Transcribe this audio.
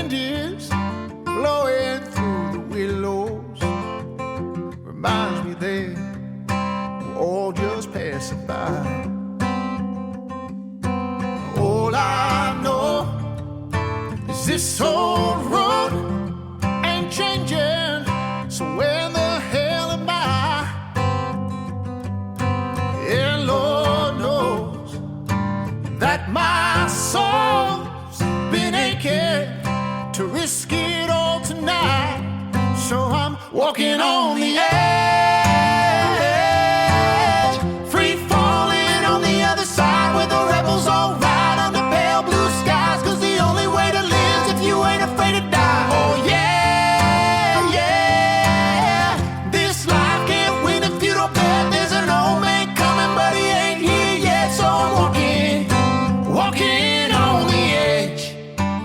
wind is blowing through the willows reminds me they were all just passing by. All I know is this old road ain't changing, so where the hell am I? And Lord knows that my soul's been aching to risk it all tonight. So I'm walking on the